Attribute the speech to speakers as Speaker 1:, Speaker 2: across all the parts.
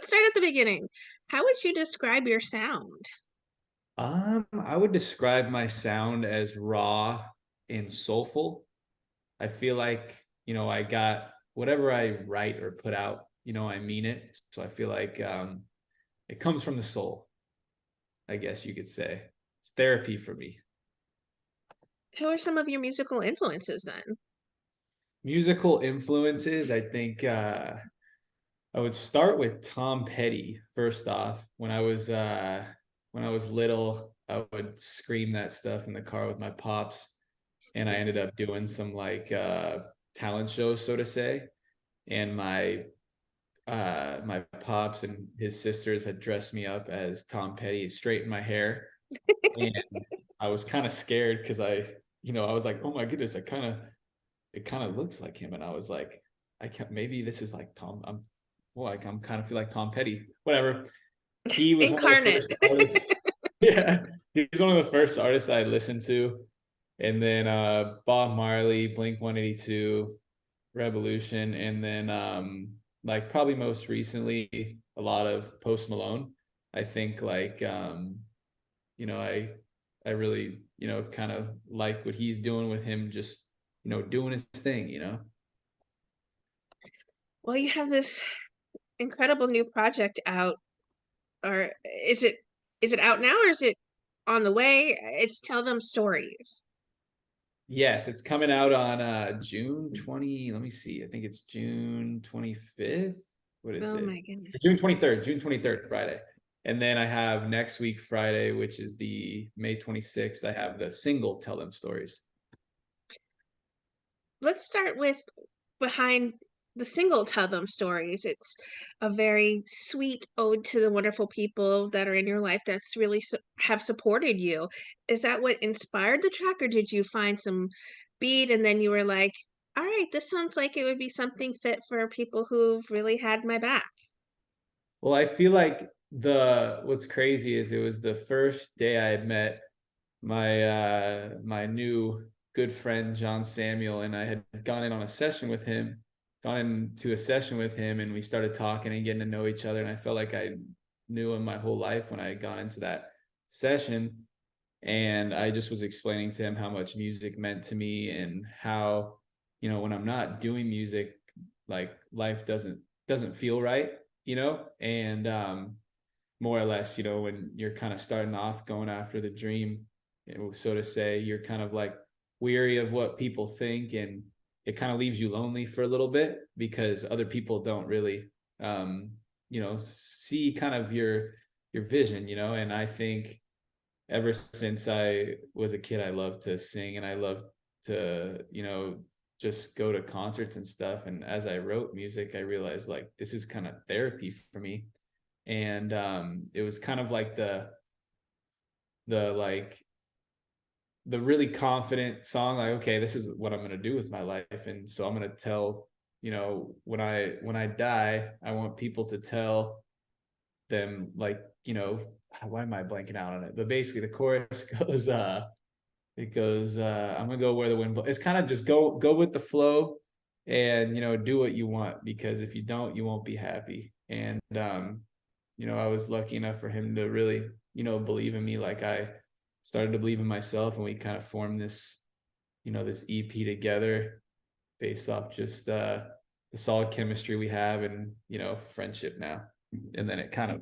Speaker 1: Let's start at the beginning. How would you describe your sound?
Speaker 2: I would describe my sound as raw and soulful. I feel like, I got whatever I write or put out, I mean it. So I feel like it comes from the soul, I guess you could say. It's therapy for me.
Speaker 1: Who are some of your musical influences then?
Speaker 2: Musical influences, I think I would start with Tom Petty first off. When I was little, I would scream that stuff in the car with my pops, and I ended up doing some like talent shows, so to say. And my pops and his sisters had dressed me up as Tom Petty, straightened my hair, and I was kind of scared because I was like, oh my goodness, it kind of looks like him, and I was like, I can't, maybe this is like Tom. I'm kind of feel like Tom Petty, whatever. He was one of the
Speaker 1: Incarnate.
Speaker 2: first artists. Yeah, he was one of the first artists I listened to. And then Bob Marley, Blink 182, Revolution, and then like probably most recently a lot of Post Malone. I think like you know, I really, kind of like what he's doing with him just, doing his thing.
Speaker 1: Well, you have this incredible new project out, or is it out now or is it on the way? It's Tell Them Stories.
Speaker 2: Yes, it's coming out on June 20. Let me see. I think it's June 25th. What is
Speaker 1: Oh
Speaker 2: it?
Speaker 1: my goodness.
Speaker 2: June 23rd, June 23rd, Friday. And then I have next week, Friday, which is the May 26th, I have the single Tell Them Stories.
Speaker 1: Let's start with behind the single Tell Them Stories. It's a very sweet ode to the wonderful people that are in your life that's really have supported you. Is that what inspired the track, or did you find some beat and then you were like, all right, this sounds like it would be something fit for people who've really had my back?
Speaker 2: Well, I feel like the what's crazy is it was the first day I had met my new good friend John Samuel, and I had gone into a session with him, and we started talking and getting to know each other. And I felt like I knew him my whole life when I got into that session. And I just was explaining to him how much music meant to me and how, when I'm not doing music, like life doesn't feel right, and more or less, when you're kind of starting off going after the dream, so to say, you're kind of like weary of what people think, and it kind of leaves you lonely for a little bit because other people don't really, see kind of your vision, and I think ever since I was a kid, I loved to sing and I loved to, just go to concerts and stuff. And as I wrote music, I realized like this is kind of therapy for me. And it was kind of like the like the really confident song, like, okay, this is what I'm gonna do with my life. And so I'm gonna tell, when I die, I want people to tell them like, why am I blanking out on it? But basically the chorus goes I'm gonna go where the wind blows. It's kind of just go with the flow, and do what you want, because if you don't, you won't be happy. And I was lucky enough for him to really, believe in me like I started to believe in myself, and we kind of formed this EP together based off just the solid chemistry we have, and friendship now. And then it kind of,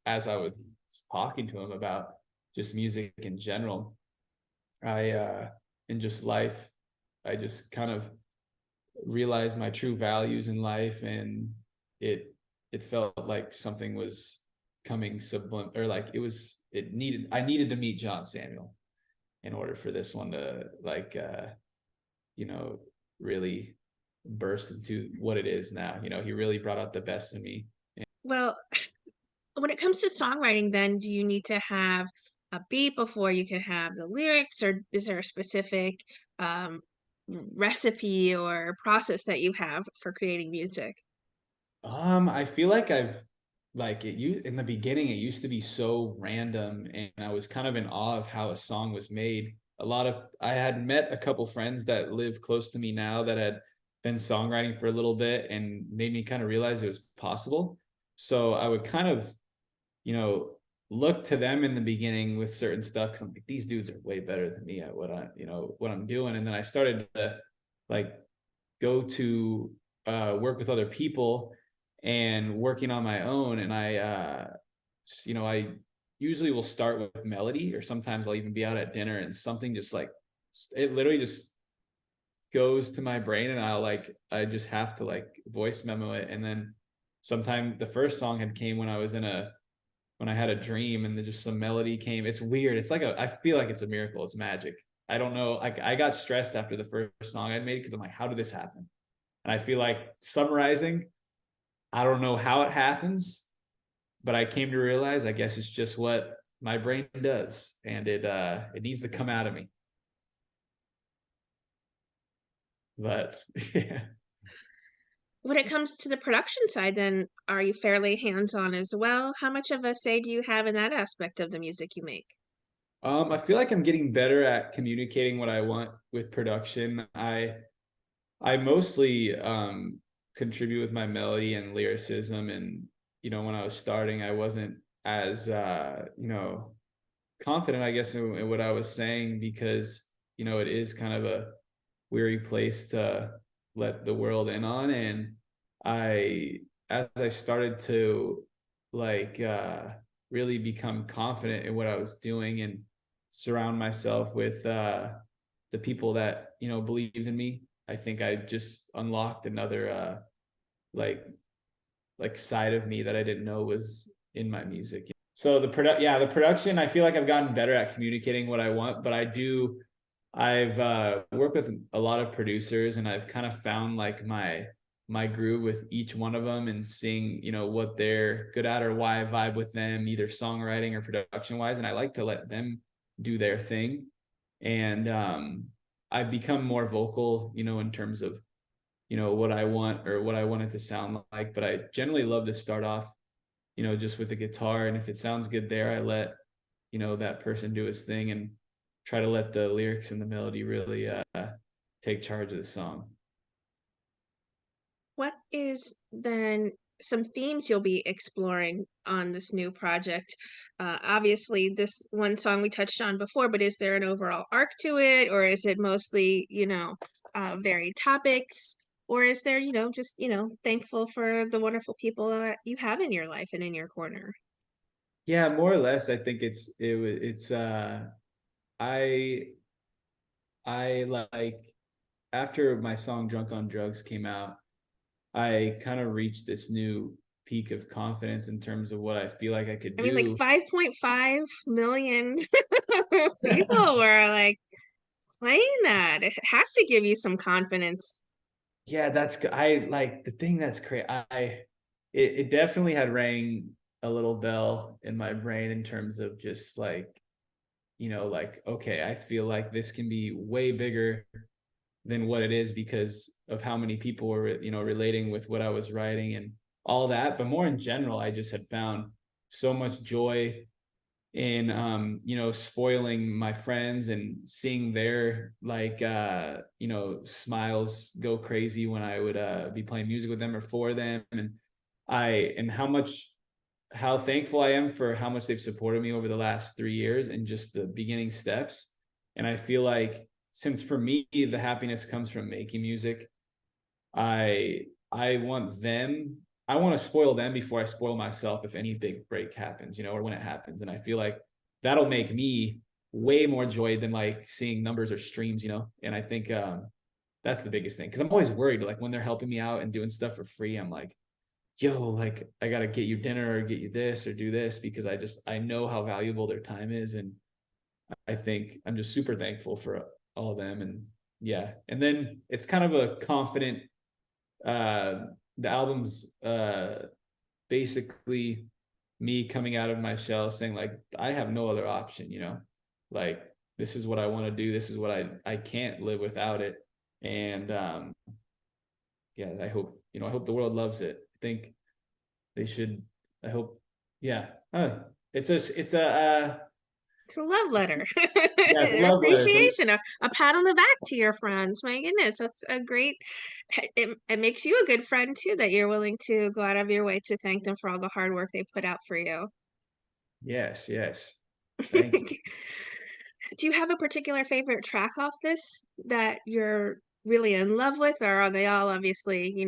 Speaker 2: as I was talking to him about just music in general, I in just life, I just kind of realized my true values in life, and it felt like something was coming sublime, or like I needed to meet John Samuel in order for this one to like you know really burst into what it is now. He really brought out the best in me.
Speaker 1: Well, when it comes to songwriting, then do you need to have a beat before you can have the lyrics, or is there a specific um, recipe or process that you have for creating music?
Speaker 2: I feel like I've like it you in the beginning it used to be so random, and I was kind of in awe of how a song was made. I had met a couple friends that live close to me now that had been songwriting for a little bit, and made me kind of realize it was possible. So I would kind of, you know, look to them in the beginning with certain stuff because I'm like, these dudes are way better than me at what what I'm doing. And then I started to like go to work with other people and working on my own. And I usually will start with melody, or sometimes I'll even be out at dinner and something just like it literally just goes to my brain, and I just have to like voice memo it. And then sometime the first song had came when I was in a when I had a dream, and then just some melody came. It's weird. It's like I feel like it's a miracle. It's magic. I don't know. I got stressed after the first song I'd made because I'm like, how did this happen? And I feel like summarizing, I don't know how it happens, but I came to realize I guess it's just what my brain does, and it needs to come out of me. But yeah.
Speaker 1: When it comes to the production side, then are you fairly hands-on as well? How much of a say do you have in that aspect of the music you make?
Speaker 2: I feel like I'm getting better at communicating what I want with production. I mostly contribute with my melody and lyricism, and when I was starting, I wasn't as confident, I guess, in what I was saying, because it is kind of a weary place to let the world in on. And I as I started to like really become confident in what I was doing and surround myself with the people that believed in me, I think I just unlocked another like side of me that I didn't know was in my music. So the production, I feel like I've gotten better at communicating what I want, but I've worked with a lot of producers, and I've kind of found like my groove with each one of them, and seeing what they're good at or why I vibe with them, either songwriting or production wise. And I like to let them do their thing. And I've become more vocal, in terms of what I want or what I want it to sound like. But I generally love to start off just with the guitar, and if it sounds good there, I let that person do his thing, and try to let the lyrics and the melody really take charge of the song.
Speaker 1: What is then some themes you'll be exploring on this new project? Obviously, this one song we touched on before, but is there an overall arc to it, or is it mostly, varied topics? Or is there, just, thankful for the wonderful people that you have in your life and in your corner?
Speaker 2: Yeah, more or less. I think it's I I like after my song Drunk on Drugs came out, I kind of reached this new peak of confidence in terms of what I feel like I could
Speaker 1: I mean, like
Speaker 2: do.
Speaker 1: 5.5 million people were like playing that. It has to give you some confidence.
Speaker 2: Yeah, I like the thing that's crazy. It definitely had rang a little bell in my brain in terms of just like, like, okay, I feel like this can be way bigger than what it is because of how many people were, relating with what I was writing and all that. But more in general, I just had found so much joy in spoiling my friends and seeing their smiles go crazy when I would be playing music with them or for them. And how thankful I am for how much they've supported me over the last 3 years and just the beginning steps. And I feel like, since for me the happiness comes from making music, I I want them I want to spoil them before I spoil myself if any big break happens, or when it happens. And I feel like that'll make me way more joy than like seeing numbers or streams. And I think that's the biggest thing, because I'm always worried, like when they're helping me out and doing stuff for free, I'm like, yo, like I gotta get you dinner or get you this or do this, because I know how valuable their time is. And I think I'm just super thankful for all of them. And yeah, and then it's kind of a confident the album's basically me coming out of my shell saying like, I have no other option. Like, this is what I want to do, this is what I can't live without it. And yeah, I hope the world loves it. I think they should. I hope. Yeah. It's a
Speaker 1: It's a love letter.
Speaker 2: Yeah, it's a
Speaker 1: An
Speaker 2: love letter. So
Speaker 1: appreciation, a pat on the back to your friends. My goodness, that's a great it makes you a good friend too that you're willing to go out of your way to thank them for all the hard work they put out for you.
Speaker 2: yes, yes. Thank you.
Speaker 1: Do you have a particular favorite track off this that you're really in love with, or are they all obviously,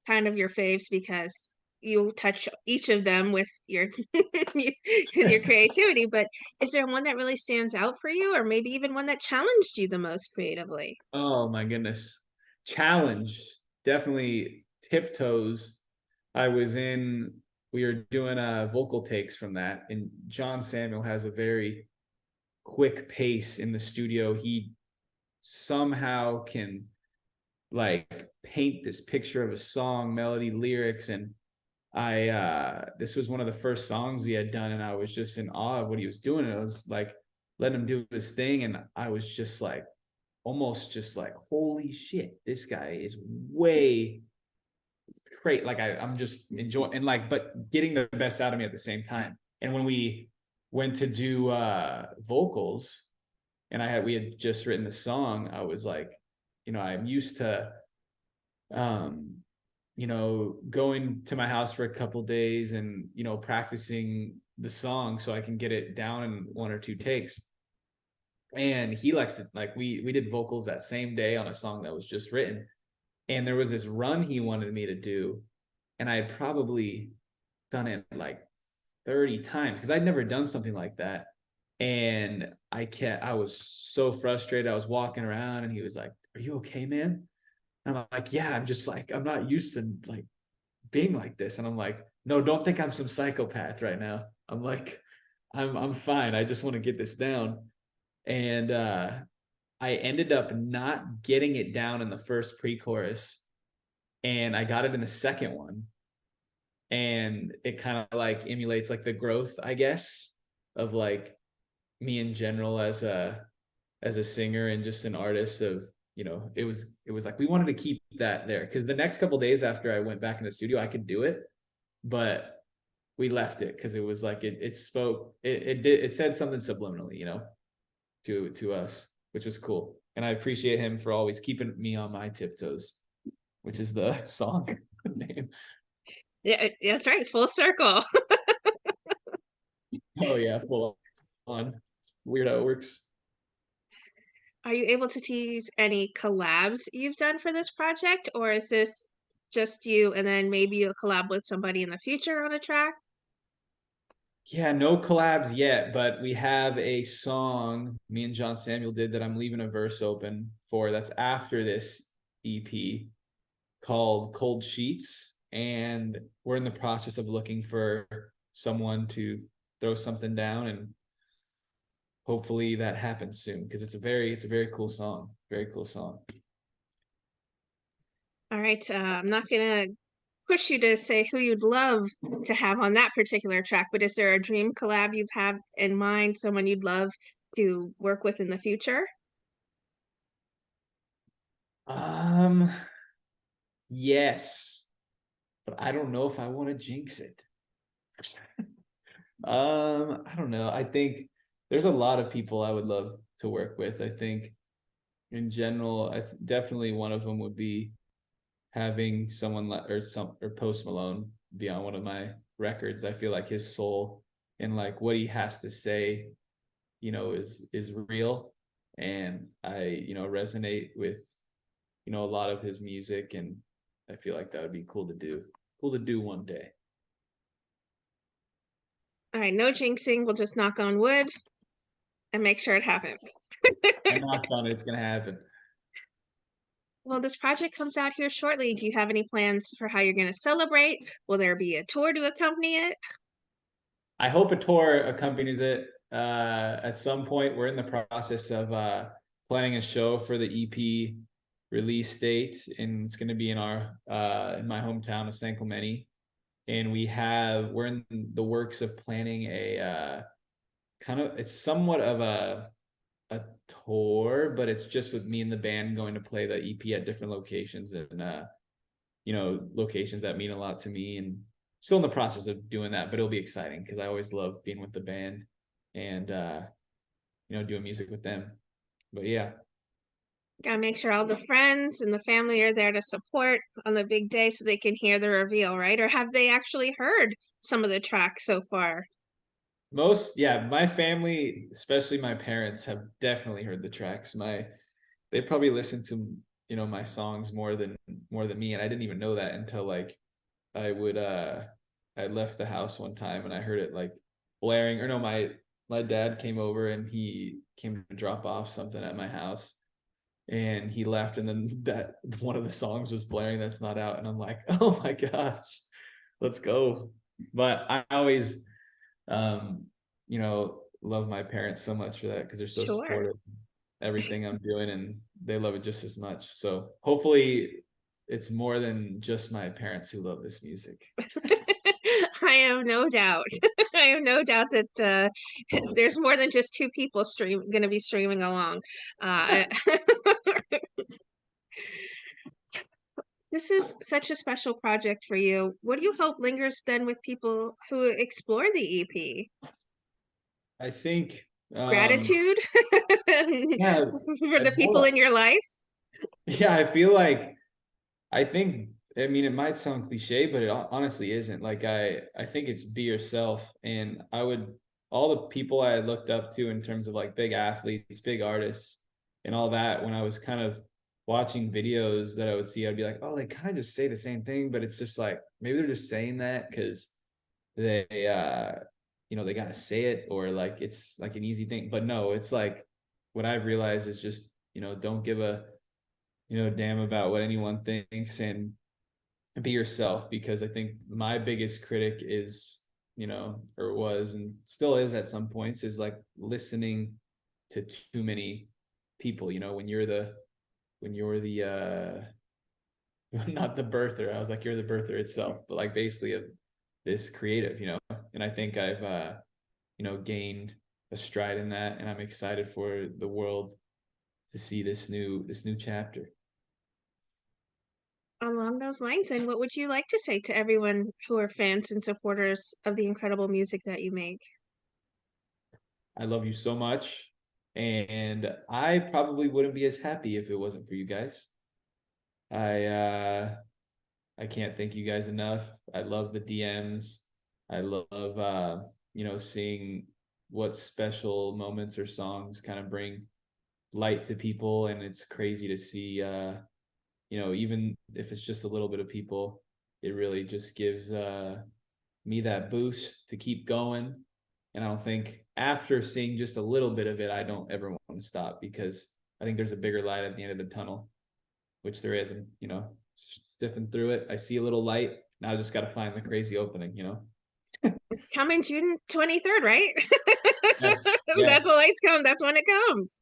Speaker 1: kind of your faves because you touch each of them with your with your creativity, but is there one that really stands out for you, or maybe even one that challenged you the most creatively?
Speaker 2: Oh my goodness. Challenge. Definitely tiptoes. I was in, we were doing vocal takes from that, and John Samuel has a very quick pace in the studio. He somehow can like paint this picture of a song, melody, lyrics, and I this was one of the first songs he had done, and I was just in awe of what he was doing. And I was like letting him do his thing, and I was just like almost just like, holy shit, this guy is way great. Like I'm just enjoying and like, but getting the best out of me at the same time. And when we went to do vocals, and we had just written the song, I was like, I'm used to um going to my house for a couple days and practicing the song so I can get it down in one or two takes. And he likes to, like, we did vocals that same day on a song that was just written, and there was this run he wanted me to do, and I had probably done it like 30 times because I'd never done something like that. And I was so frustrated. I was walking around and he was like, "Are you okay, man?" And I'm like, "Yeah, I'm just like, I'm not used to like being like this." And I'm like, "No, don't think I'm some psychopath right now." I'm like, I'm fine. I just want to get this down. And I ended up not getting it down in the first pre-chorus, and I got it in the second one. And it kind of like emulates like the growth, I guess, of like me in general as a singer and just an artist. Of it was like we wanted to keep that there because the next couple days after I went back in the studio I could do it, but we left it because it was like it spoke, it said something subliminally, to us, which was cool. And I appreciate him for always keeping me on my tiptoes, which is the song name.
Speaker 1: Yeah, that's right, full circle.
Speaker 2: Oh yeah, full on. It's weird how it works.
Speaker 1: Are you able to tease any collabs you've done for this project, or is this just you and then maybe you'll collab with somebody in the future on a track?
Speaker 2: Yeah, no collabs yet, but we have a song me and John Samuel did that I'm leaving a verse open for, that's after this EP, called Cold Sheets. And we're in the process of looking for someone to throw something down, and hopefully that happens soon because it's a very cool song. Very cool song.
Speaker 1: All right, I'm not gonna push you to say who you'd love to have on that particular track, but is there a dream collab you've had in mind, someone you'd love to work with in the future?
Speaker 2: Um, yes, but I don't know if I want to jinx it. I don't know. I think there's a lot of people I would love to work with. I think in general, definitely one of them would be having someone like or Post Malone be on one of my records. I feel like his soul and like what he has to say, is real, and I resonate with a lot of his music, and I feel like that would be cool to do. Cool to do one day.
Speaker 1: All right, no jinxing, we'll just knock on wood and make sure it happens.
Speaker 2: I knocked on it. It's gonna happen.
Speaker 1: Well, this project comes out here shortly. Do you have any plans for how you're going to celebrate? Will there be a tour to accompany it?
Speaker 2: I hope a tour accompanies it. At some point, we're in the process of planning a show for the EP release date, and it's going to be in my hometown of San Clemente. And we're in the works of planning a it's somewhat of a tour, but it's just with me and the band going to play the EP at different locations, and locations that mean a lot to me, and still in the process of doing that, but it'll be exciting because I always love being with the band. And doing music with them. But yeah,
Speaker 1: Gotta make sure all the friends and the family are there to support on the big day so they can hear the reveal, right? Or have they actually heard some of the tracks so far?
Speaker 2: yeah, my family, especially my parents, have definitely heard the tracks. They probably listen to my songs more than me, and I didn't even know that until like I would I left the house one time and I heard it like blaring, or no, my dad came over and he came to drop off something at my house, and he left, and then that one of the songs was blaring that's not out, and I'm like, oh my gosh, let's go. But I always love my parents so much for that, because they're so
Speaker 1: Sure.
Speaker 2: supportive of everything I'm doing, and they love it just as much. So hopefully it's more than just my parents who love this music.
Speaker 1: I have no doubt. I have no doubt that there's more than just two people going to be streaming along. Uh, this is such a special project for you. What do you hope lingers then with people who explore the EP?
Speaker 2: I think
Speaker 1: Gratitude
Speaker 2: yeah,
Speaker 1: for the people in your life?
Speaker 2: yeah, I feel like, I think, I mean, it might sound cliche, but it honestly isn't. Like, I think it's be yourself. And all the people I looked up to in terms of like big athletes, big artists, and all that, when I was kind of watching videos that I would see, I'd be like, oh, they kind of just say the same thing, but it's just like, maybe they're just saying that because they, they got to say it, or like it's like an easy thing. But no, it's like, what I've realized is just, don't give a, damn about what anyone thinks, and be yourself. Because I think my biggest critic is, or was and still is at some points, is like listening to too many people, when you're the not the birther. I was like, you're the birther itself, but like basically of this creative, and I think I've gained a stride in that, and I'm excited for the world to see this new chapter.
Speaker 1: Along those lines, and what would you like to say to everyone who are fans and supporters of the incredible music that you make?
Speaker 2: I love you so much. And I probably wouldn't be as happy if it wasn't for you guys. I I can't thank you guys enough. I love the DMs. I love seeing what special moments or songs kind of bring light to people. And it's crazy to see even if it's just a little bit of people, it really just gives me that boost to keep going. And I don't think, after seeing just a little bit of it, I don't ever want to stop, because I think there's a bigger light at the end of the tunnel, which there is. And, sifting through it, I see a little light. Now I just got to find the crazy opening.
Speaker 1: It's coming June 23rd, right?
Speaker 2: Yes.
Speaker 1: That's the
Speaker 2: Yes.
Speaker 1: lights come. That's when it comes.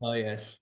Speaker 2: Oh, yes.